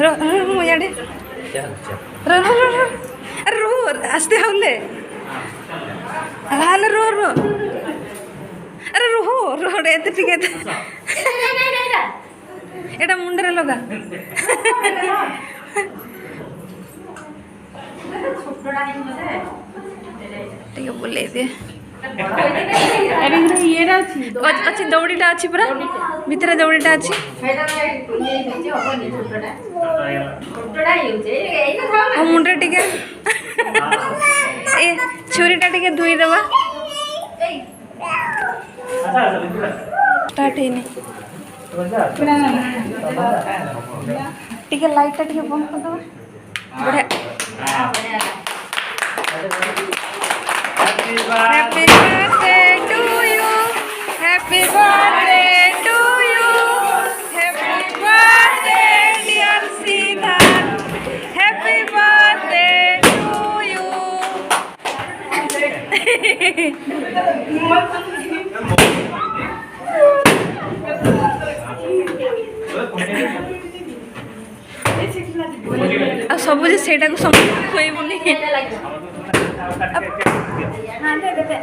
रो रो याडे रो रो रो रो अरे रो आस्ते हवले हाल रो रो अरे रो रो एते टिके एटा मुंडरे लगा टिके बुले दे अच्छी दौड़ीटा अच्छी पूरा भितर दौड़ीटा अच्छी मुंडे टिके ए छुरीटा टिके धुई देवा स्टार्ट है नहीं टिके लाइट टिके बंद कर दो बढ़िया Happy birthday to you. Happy birthday to you. Happy birthday dear Siddharth. Happy birthday to you. अब सब सेटा को समझ खोइबुनी हाँ दे दे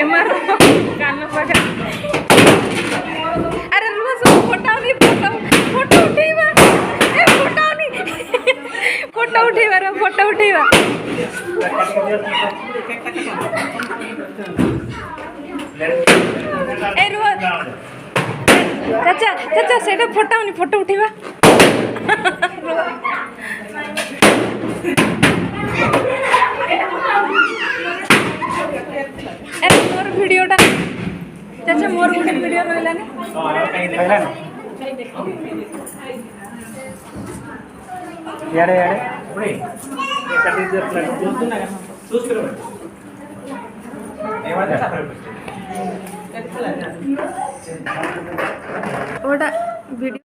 एमारो कान पका अरे रुआ सब फोटो नहीं फोटो उठेवा ए फोटो नहीं फोटो उठेवा रे फोटो उठेवा ए रुआ चाचा चाचा सेटा फोटाउनी फोटो उठेवा अरे मोर वीडियोटा चाचा मोर गुटे वीडियो रहला ने याडे याडे पुढे कटी जर जोतो ना चूज करो ओटा वीडियो